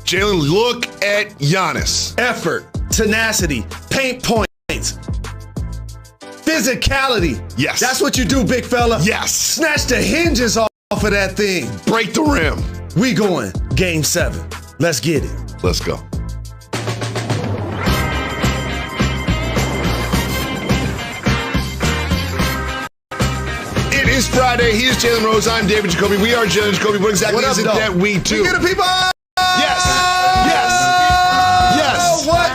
Jalen, look at Giannis. Effort, tenacity, paint points, physicality. Yes. That's what you do, big fella. Yes. Snatch the hinges off of that thing. Break the rim. We going game 7. Let's get it. Let's go. It is Friday. He is Jalen Rose. I'm David Jacoby. We are Jalen Jacoby. What exactly is it that we do? We get the people. Yes. What?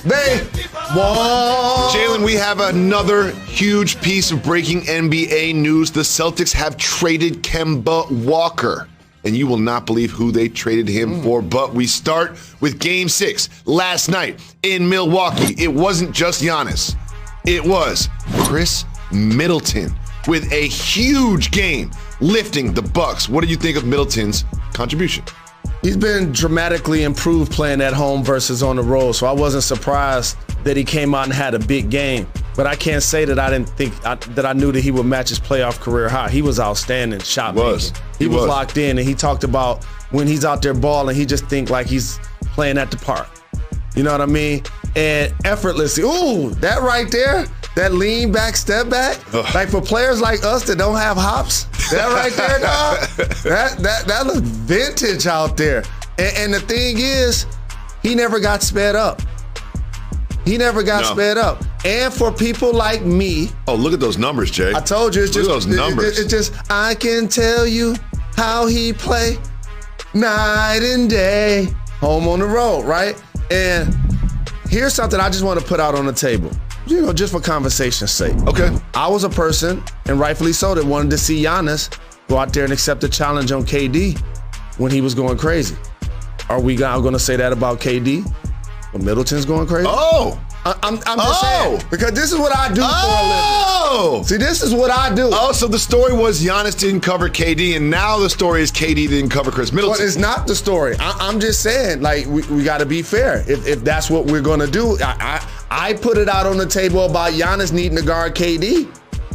They won. Jalen, we have another huge piece of breaking NBA news. The Celtics have traded Kemba Walker. And you will not believe who they traded him for. But we start with Game 6 last night in Milwaukee. It wasn't just Giannis. It was Chris Middleton with a huge game lifting the Bucks. What do you think of Middleton's contribution? He's been dramatically improved playing at home versus on the road, so I wasn't surprised that he came out and had a big game. But I can't say that I didn't think that I knew that he would match his playoff career high. He was outstanding shot making. He was locked in, and he talked about when he's out there balling, he just think like he's playing at the park. You know what I mean? And effortlessly. Ooh, that right there, that lean back, step back. Like for players like us that don't have hops, that right there, dog, that looks vintage out there. And the thing is, he never got sped up. He never got sped up. And for people like me. Oh, look at those numbers, Jay. I told you, it's just those numbers. It's just, I can tell you how he play night and day. Home on the road, right? And here's something I just want to put out on the table, you know, just for conversation's sake. Okay. I was a person, and rightfully so, that wanted to see Giannis go out there and accept the challenge on KD when he was going crazy. Are we now going to say that about KD when Middleton's going crazy? Oh! I'm just saying, because this is what I do for a living. See, this is what I do. Oh, so the story was Giannis didn't cover KD, and now the story is KD didn't cover Chris Middleton. But it's not the story. I'm just saying, like, we got to be fair. If that's what we're going to do, I put it out on the table about Giannis needing to guard KD.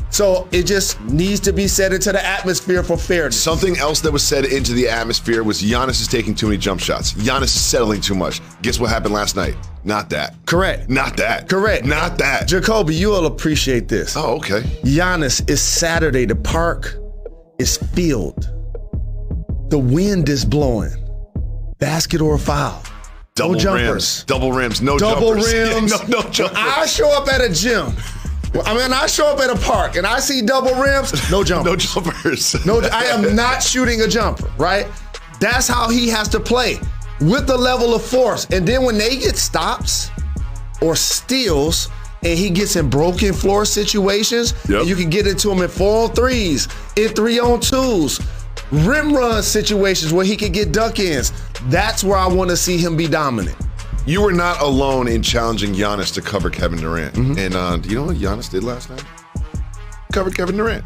So it just needs to be set into the atmosphere for fairness. Something else that was said into the atmosphere was Giannis is taking too many jump shots. Giannis is settling too much. Guess what happened last night? Not that. Correct. Not that. Correct. Not that. Jacoby, you will appreciate this. Oh, okay. Giannis is Saturday. The park is filled. The wind is blowing. Basket or foul. Double no jumpers. Rims. Double rims. No Double jumpers. rims. Yeah, no jumpers. I show up at a gym. I show up at a park and I see double rims, no jumpers. No jumpers. No, I am not shooting a jumper, right? That's how he has to play, with the level of force. And then when they get stops or steals and he gets in broken floor situations, you can get into him in 4-on-3s, in 3-on-2s, rim run situations where he can get duck-ins. That's where I want to see him be dominant. You were not alone in challenging Giannis to cover Kevin Durant. And do you know what Giannis did last night? Covered Kevin Durant.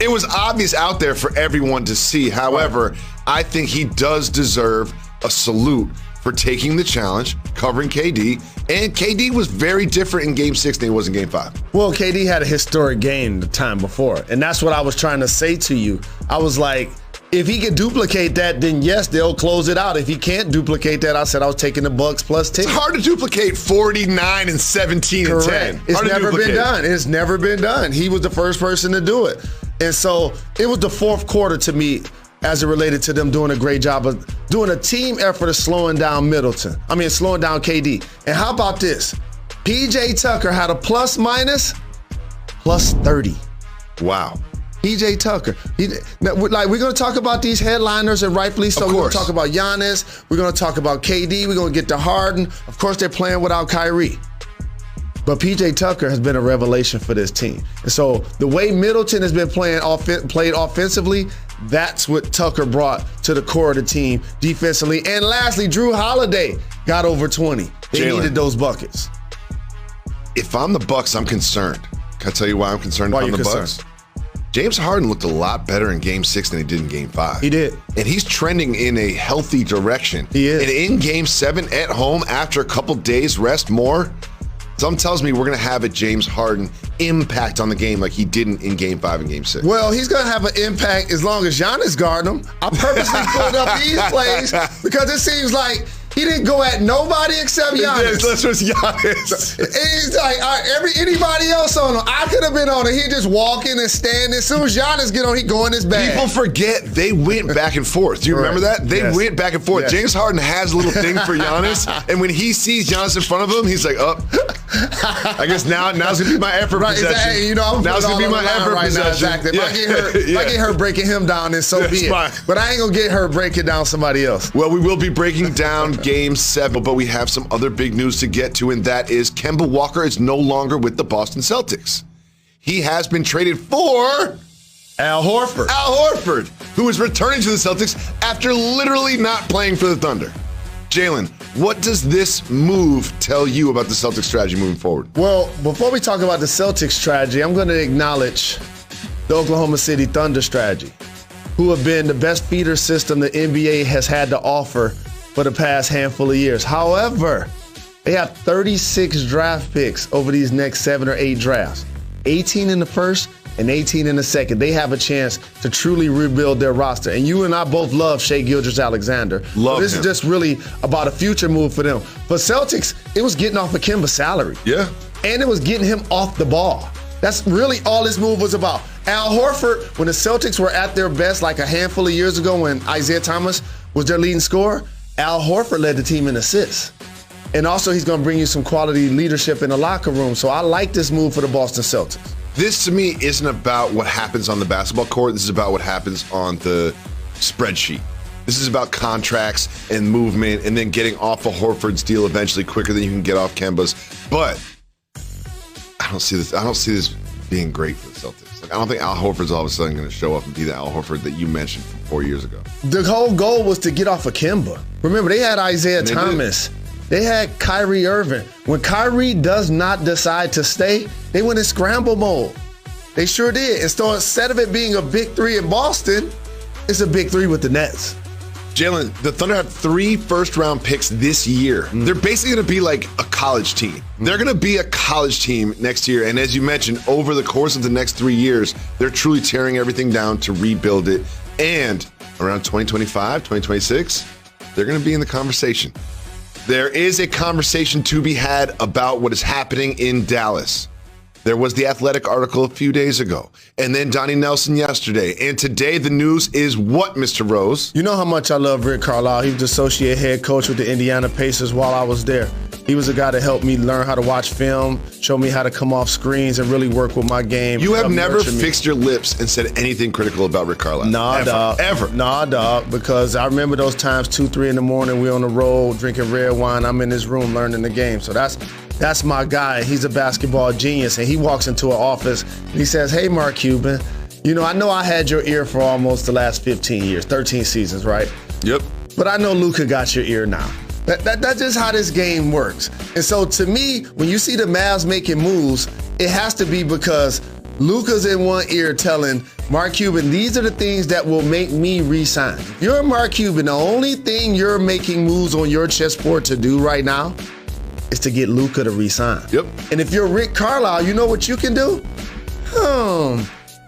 It was obvious out there for everyone to see. However, I think he does deserve a salute for taking the challenge, covering KD. And KD was very different in Game 6 than he was in Game 5. Well, KD had a historic game the time before. And that's what I was trying to say to you. I was like, if he can duplicate that, then yes, they'll close it out. If he can't duplicate that, I said I was taking the Bucks plus 10. It's hard to duplicate 49 and 17 Correct. and 10. It's never been done. It's never been done. He was the first person to do it. And so it was the fourth quarter to me as it related to them doing a great job of doing a team effort of slowing down slowing down KD. And how about this? PJ Tucker had a plus 30. Wow. PJ Tucker. We're going to talk about these headliners, and rightfully so. We're going to talk about Giannis. We're going to talk about KD. We're going to get to Harden. Of course, they're playing without Kyrie. But PJ Tucker has been a revelation for this team. And so the way Middleton has been played offensively, that's what Tucker brought to the core of the team defensively. And lastly, Drew Holiday got over 20. They needed those buckets. If I'm the Bucks, I'm concerned. Can I tell you why I'm concerned if I'm the Bucks? James Harden looked a lot better in Game 6 than he did in Game 5. He did. And he's trending in a healthy direction. He is. And in Game 7 at home, after a couple days rest more, something tells me we're going to have a James Harden impact on the game like he didn't in Game 5 and Game 6? Well, he's going to have an impact as long as Giannis guarding him. I purposely pulled up these plays because it seems like he didn't go at nobody except Giannis. This was Giannis. He's like, all right, anybody else on him, I could have been on it. He just walking and standing. As soon as Giannis get on, he go in his bag. People forget they went back and forth. Do you remember that? They went back and forth. Yes. James Harden has a little thing for Giannis, and when he sees Giannis in front of him, he's like, oh, I guess now's going to be my effort possession. Exactly. You know, I'm now's going to be my effort right possession. Now. Exactly. If I get hurt breaking him down, then so be it. Fine. But I ain't going to get hurt breaking down somebody else. Well, we will be breaking down Game 7, but we have some other big news to get to, and that is Kemba Walker is no longer with the Boston Celtics. He has been traded for Al Horford. Al Horford, who is returning to the Celtics after literally not playing for the Thunder. Jalen, what does this move tell you about the Celtics strategy moving forward? Well, before we talk about the Celtics strategy, I'm going to acknowledge the Oklahoma City Thunder strategy, who have been the best feeder system the NBA has had to offer for the past handful of years. However, they have 36 draft picks over these next 7 or 8 drafts, 18 in the first and 18 in the second. They have a chance to truly rebuild their roster. And you and I both love Shai Gilgeous-Alexander. This is just really about a future move for them. For Celtics, it was getting off of Kemba's salary. Yeah. And it was getting him off the ball. That's really all this move was about. Al Horford, when the Celtics were at their best like a handful of years ago when Isaiah Thomas was their leading scorer, Al Horford led the team in assists. And also he's going to bring you some quality leadership in the locker room. So I like this move for the Boston Celtics. This, to me, isn't about what happens on the basketball court. This is about what happens on the spreadsheet. This is about contracts and movement and then getting off of Horford's deal eventually quicker than you can get off Kemba's. But I don't see this being great for the Celtics. Like, I don't think Al Horford's all of a sudden going to show up and be the Al Horford that you mentioned 4 years ago. The whole goal was to get off of Kemba. Remember, they had Isaiah Thomas. They had Kyrie Irving. When Kyrie does not decide to stay, they went in scramble mode. They sure did. And so instead of it being a big 3 in Boston, it's a big 3 with the Nets. Jalen, the Thunder have 3 first-round picks this year. They're basically going to be like a college team. They're going to be a college team next year. And as you mentioned, over the course of the next 3 years, they're truly tearing everything down to rebuild it. And around 2025, 2026, they're going to be in the conversation. There is a conversation to be had about what is happening in Dallas. There was the Athletic article a few days ago, and then Donnie Nelson yesterday. And today the news is what, Mr. Rose? You know how much I love Rick Carlisle. He was the associate head coach with the Indiana Pacers while I was there. He was a guy that helped me learn how to watch film, show me how to come off screens and really work with my game. You have never fixed your lips and said anything critical about Rick Carlisle? Nah, dog. Ever? Nah, dog, because I remember those times 2, 3 in the morning, we on the road drinking red wine. I'm in this room learning the game. So that's my guy. He's a basketball genius, and he walks into an office and he says, hey, Mark Cuban, you know I had your ear for almost the last 15 years, 13 seasons, right? Yep. But I know Luka got your ear now. That's just how this game works. And so to me, when you see the Mavs making moves, it has to be because Luka's in one ear telling Mark Cuban, these are the things that will make me re-sign. If you're Mark Cuban, the only thing you're making moves on your chessboard to do right now is to get Luka to re-sign. Yep. And if you're Rick Carlisle, you know what you can do?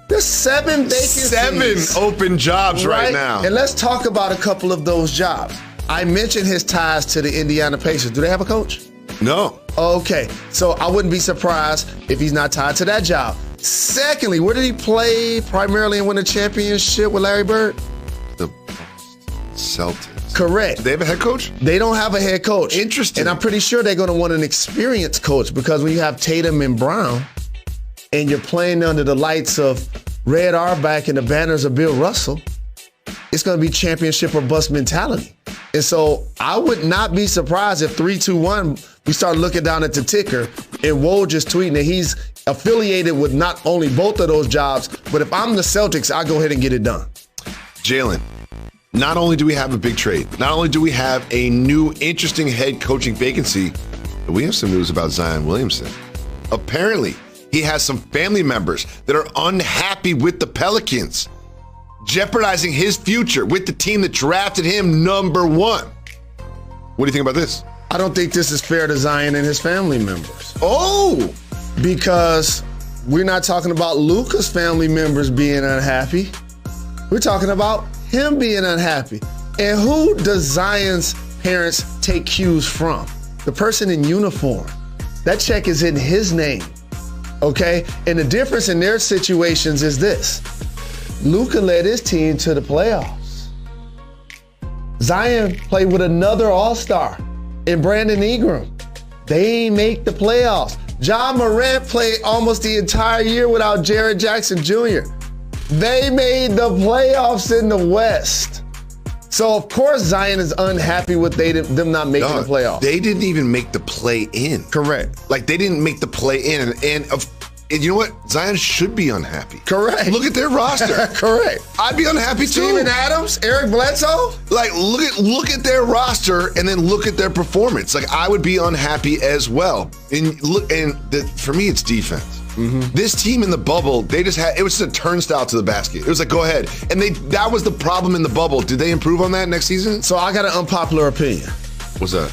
There's 7 vacancies. 7 open jobs right now. And let's talk about a couple of those jobs. I mentioned his ties to the Indiana Pacers. Do they have a coach? No. Okay, so I wouldn't be surprised if he's not tied to that job. Secondly, where did he play primarily and win a championship with Larry Bird? The Celtics. Correct. Do they have a head coach? They don't have a head coach. Interesting. And I'm pretty sure they're going to want an experienced coach because when you have Tatum and Brown and you're playing under the lights of Red Auerbach and the banners of Bill Russell, it's going to be championship or bust mentality. And so I would not be surprised if 3-2-1, we start looking down at the ticker and Woj just tweeting that he's affiliated with not only both of those jobs, but if I'm the Celtics, I go ahead and get it done. Jalen, not only do we have a big trade, not only do we have a new interesting head coaching vacancy, but we have some news about Zion Williamson. Apparently, he has some family members that are unhappy with the Pelicans, jeopardizing his future with the team that drafted him number 1. What do you think about this? I don't think this is fair to Zion and his family members. Oh! Because we're not talking about Luka's family members being unhappy. We're talking about him being unhappy. And who does Zion's parents take cues from? The person in uniform. That check is in his name, okay? And the difference in their situations is this. Luka led his team to the playoffs. Zion played with another all-star in Brandon Ingram. They ain't make the playoffs. Ja Morant played almost the entire year without Jaren Jackson Jr. They made the playoffs in the West. So, of course, Zion is unhappy with them not making the playoffs. They didn't even make the play-in. Correct. Like, they didn't make the play-in. And you know what? Zion should be unhappy. Correct. Look at their roster. Correct. I'd be unhappy, too. Steven Adams, Eric Bledsoe. Like, look at their roster and then look at their performance. Like, I would be unhappy as well. For me, it's defense. Mm-hmm. This team in the bubble, it was just a turnstile to the basket. It was like, go ahead. And that was the problem in the bubble. Did they improve on that next season? So I got an unpopular opinion. What's that?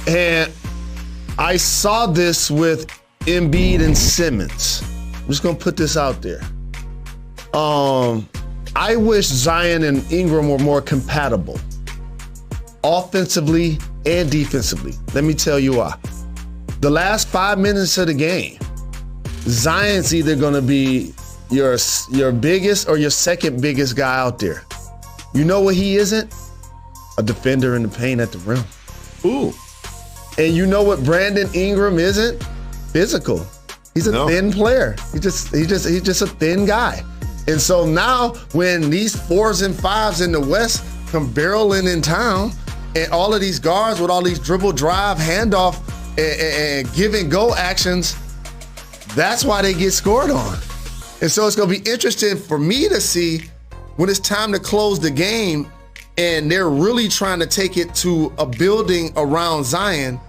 And I saw this with Embiid and Simmons. I'm just going to put this out there. I wish Zion and Ingram were more compatible, offensively and defensively. Let me tell you why. The last 5 minutes of the game, Zion's either going to be your biggest or your second biggest guy out there. You know what he isn't? A defender in the paint at the rim. Ooh. And you know what Brandon Ingram isn't? Physical. He's a thin player. He's just a thin guy. And so now when these 4s and 5s in the West come barreling in town, and all of these guards with all these dribble, drive, handoff, and give and go actions, that's why they get scored on. And so it's going to be interesting for me to see when it's time to close the game and they're really trying to take it to a building around Zion,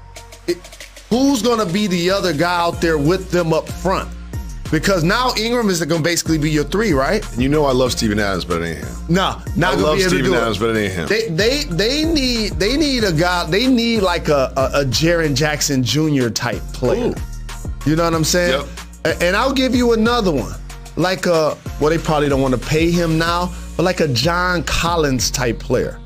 who's going to be the other guy out there with them up front? Because now Ingram is going to basically be your 3, right? And you know I love Steven Adams, but it ain't him. No, not going to be able to do it. I love Steven Adams, but it ain't him. They need a guy. They need like a Jaren Jackson Jr. type player. Ooh. You know what I'm saying? Yep. And I'll give you another one. Like they probably don't want to pay him now, but like a John Collins type player.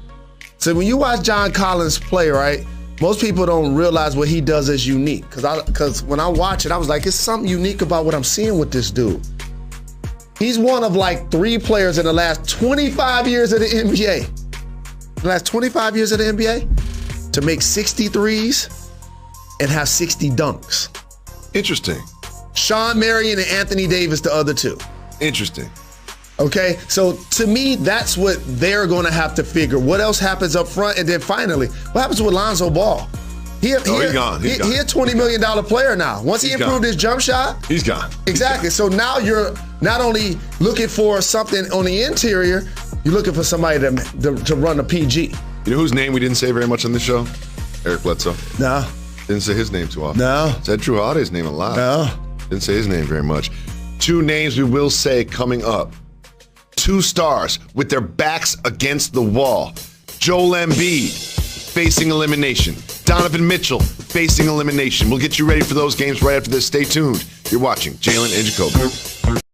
So when you watch John Collins play, right, most people don't realize what he does is unique. Because when I watch it, I was like, it's something unique about what I'm seeing with this dude. He's one of like 3 players in the last 25 years of the NBA. The last 25 years of the NBA to make 63s and have 60 dunks. Interesting. Sean Marion and Anthony Davis, the other 2. Interesting. Okay, so to me, that's what they're going to have to figure. What else happens up front? And then finally, what happens with Lonzo Ball? He's gone. He's a $20 million player now. Once he improved his jump shot, he's gone. Exactly. So now you're not only looking for something on the interior, you're looking for somebody to run a PG. You know whose name we didn't say very much on this show? Eric Bledsoe. No. Didn't say his name too often. No. Said Drew Holiday's name a lot. No. Didn't say his name very much. 2 names we will say coming up. 2 stars with their backs against the wall. Joel Embiid facing elimination. Donovan Mitchell facing elimination. We'll get you ready for those games right after this. Stay tuned. You're watching Jalen and Jacoby.